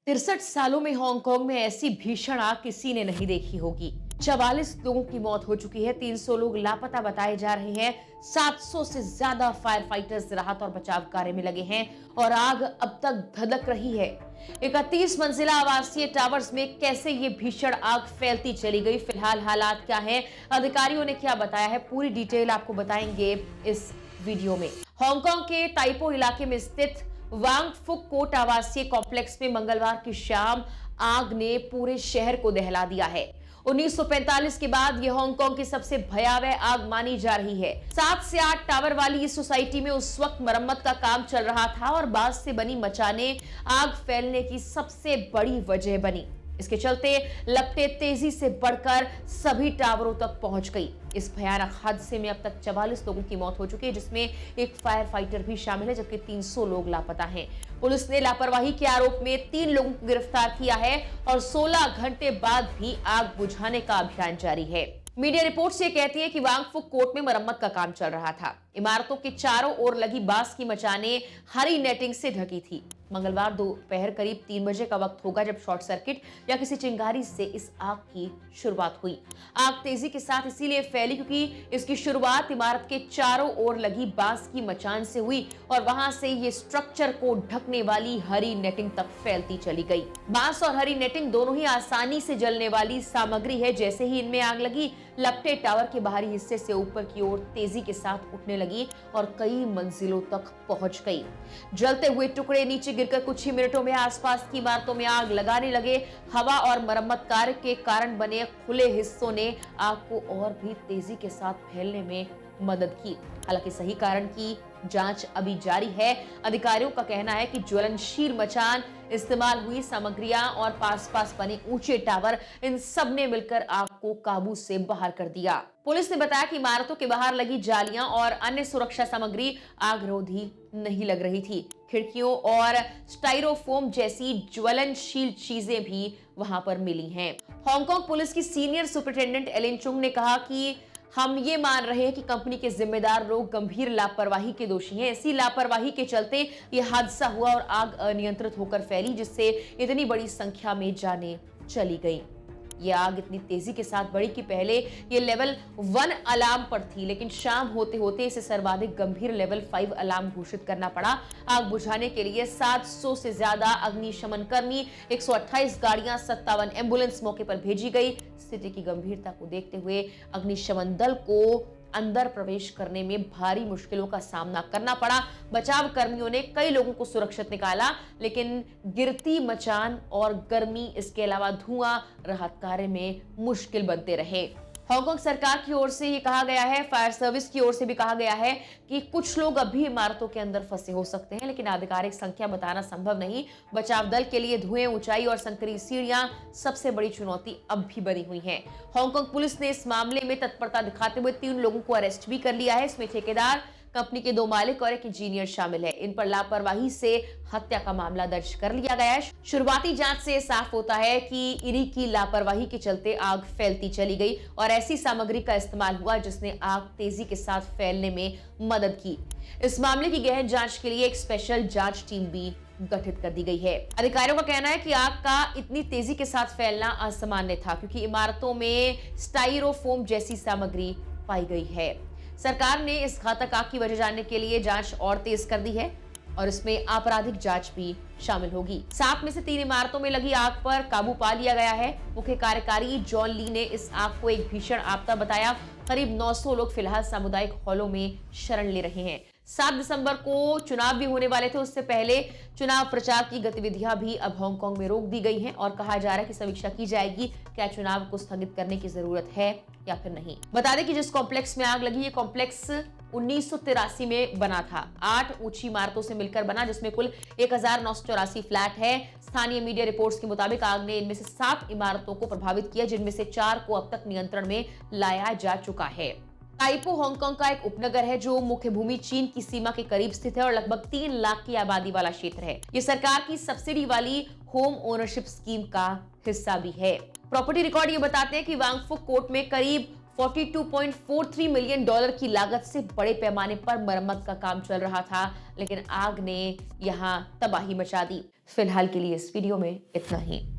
63 सालों में हांगकांग में ऐसी भीषण आग किसी ने नहीं देखी होगी। 44 लोगों की मौत हो चुकी है, 300 लोग लापता बताए जा रहे हैं। 700 से ज्यादा फायर फाइटर्स राहत और बचाव कार्य में लगे हैं और आग अब तक धधक रही है। 31 मंजिला आवासीय टावर्स में कैसे ये भीषण आग फैलती चली गई, फिलहाल हालात क्या है, अधिकारियों ने क्या बताया है, पूरी डिटेल आपको बताएंगे इस वीडियो में। हांगकांग के ताइपो इलाके में स्थित वांग फुक कोट आवासीय कॉम्प्लेक्स में मंगलवार की शाम आग ने पूरे शहर को दहला दिया है। 1945 के बाद यह हांगकांग की सबसे भयावह आग मानी जा रही है। 7 से 8 टावर वाली इस सोसाइटी में उस वक्त मरम्मत का काम चल रहा था और बांस से बनी मचाने आग फैलने की सबसे बड़ी वजह बनी। इसके चलते लपटें तेजी से बढ़कर सभी टावरों तक पहुंच गई। इस भयानक हादसे में अब तक 44 लोगों की मौत हो चुकी है, जिसमें एक फायर फाइटर भी शामिल है, जबकि 300 लोग लापता हैं। पुलिस ने लापरवाही के आरोप में 3 लोगों को गिरफ्तार किया है और 16 घंटे बाद भी आग बुझाने का अभियान जारी है। मीडिया रिपोर्ट्स ये कहती है कि वांगफुक कोर्ट में मरम्मत का काम चल रहा था। इमारतों के चारों ओर लगी बांस की मचाने हरी नेटिंग से ढकी थी। मंगलवार दोपहर करीब 3 बजे का वक्त होगा जब शॉर्ट सर्किट या किसी चिंगारी से इस आग की शुरुआत हुई। आग तेजी के साथ इसीलिए फैली क्योंकि इसकी शुरुआत इमारत के चारों ओर लगी बांस की मचान से हुई और वहां से ये स्ट्रक्चर को ढकने वाली हरी नेटिंग तक फैलती चली गई। बांस और हरी नेटिंग दोनों ही आसानी से जलने वाली सामग्री है। जैसे ही इनमें आग लगी, लपटे टावर के बाहरी हिस्से से ऊपर की ओर तेजी के साथ उठने लगी और कई मंजिलों तक पहुंच गई। जलते हुए टुकड़े नीचे गिरकर कुछ ही मिनटों में आसपास की इमारतों में आग लगाने लगे। हवा और मरम्मत कार्य के कारण बने खुले हिस्सों ने आग को और भी तेजी के साथ फैलने में मदद की। हालांकि सही कारण की जांच अभी जारी है। अधिकारियों का कहना है कि ज्वलनशील मचान, इस्तेमाल हुई सामग्रियां और पास बने ऊंचे टावर, इन सब ने मिलकर आग को काबू से बाहर कर दिया। पुलिस ने बताया कि इमारतों के बाहर लगी जालियां और अन्य सुरक्षा सामग्री आगरोधी नहीं लग रही थी। खिड़कियों और स्टाइरोफोम जैसी ज्वलनशील चीजें भी वहां पर मिली हैं। हांगकांग पुलिस की सीनियर सुपरिटेंडेंट एलिन चुंग ने कहा कि हम ये मान रहे हैं कि कंपनी के जिम्मेदार लोग गंभीर लापरवाही के दोषी हैं। ऐसी लापरवाही के चलते यह हादसा हुआ और आग अनियंत्रित होकर फैली, जिससे इतनी बड़ी संख्या में जानें चली गई। यह आग इतनी तेजी के साथ बढ़ी कि पहले ये लेवल 1 अलार्म पर थी, लेकिन शाम होते होते इसे सर्वाधिक गंभीर लेवल 5 अलार्म घोषित करना पड़ा। आग बुझाने के लिए 700 से ज्यादा अग्निशमन कर्मी, 128 गाड़ियां, 57 एम्बुलेंस मौके पर भेजी गई। स्थिति की गंभीरता को देखते हुए अग्निशमन दल को अंदर प्रवेश करने में भारी मुश्किलों का सामना करना पड़ा। बचाव कर्मियों ने कई लोगों को सुरक्षित निकाला, लेकिन गिरती मचान और गर्मी, इसके अलावा धुआं राहत कार्य में मुश्किल बनते रहे। हांगकांग सरकार की ओर से ये कहा गया है, फायर सर्विस की ओर से भी कहा गया है कि कुछ लोग अभी इमारतों के अंदर फंसे हो सकते हैं, लेकिन आधिकारिक संख्या बताना संभव नहीं। बचाव दल के लिए धुएं, ऊंचाई और संकरी सीढ़ियां सबसे बड़ी चुनौती अब भी बनी हुई है। हांगकांग पुलिस ने इस मामले में तत्परता दिखाते हुए 3 लोगों को अरेस्ट भी कर लिया है। इसमें ठेकेदार, कंपनी के 2 मालिक और एक इंजीनियर शामिल है। इन पर लापरवाही से हत्या का मामला दर्ज कर लिया गया है। शुरुआती जांच से साफ होता है कि इन्हीं की लापरवाही के चलते आग फैलती चली गई और ऐसी सामग्री का इस्तेमाल हुआ जिसने आग तेजी के साथ फैलने में मदद की। इस मामले की गहन जांच के लिए एक स्पेशल जांच टीम भी गठित कर दी गई है। अधिकारियों का कहना है कि आग का इतनी तेजी के साथ फैलना असामान्य था, क्योंकि इमारतों में स्टाइरोफोम जैसी सामग्री पाई गई है। सरकार ने इस घातक आग की वजह जानने के लिए जांच और तेज कर दी है और इसमें आपराधिक जांच भी शामिल होगी। 7 में से 3 इमारतों में लगी आग पर काबू पा लिया गया है। मुख्य कार्यकारी जॉन ली ने इस आग को एक भीषण आपदा बताया। करीब 900 लोग फिलहाल सामुदायिक हॉलों में शरण ले रहे हैं। 7 दिसंबर को चुनाव भी होने वाले थे। उससे पहले चुनाव प्रचार की गतिविधियां भी अब हांगकांग में रोक दी गई हैं और कहा जा रहा है कि समीक्षा की जाएगी, क्या चुनाव को स्थगित करने की जरूरत है या फिर नहीं। बता दें कि जिस कॉम्प्लेक्स में आग लगी, ये कॉम्प्लेक्स 1983 में बना था। 8 ऊंची इमारतों से मिलकर बना, जिसमें कुल 1984 फ्लैट है। स्थानीय मीडिया रिपोर्ट्स के मुताबिक आग ने इनमें से 7 इमारतों को प्रभावित किया, जिनमें से 4 को अब तक नियंत्रण में लाया जा चुका है। ताइपो हांगकांग का एक उपनगर है जो मुख्य भूमि चीन की सीमा के करीब स्थित है और लगभग 3 लाख की आबादी वाला क्षेत्र है। ये सरकार की सब्सिडी वाली होम ओनरशिप स्कीम का हिस्सा भी है। प्रॉपर्टी रिकॉर्ड ये बताते हैं कि वांगफुक कोर्ट में करीब $42.43 मिलियन की लागत से बड़े पैमाने पर मरम्मत का काम चल रहा था, लेकिन आग ने यहां तबाही मचा दी। फिलहाल के लिए इस वीडियो में इतना ही।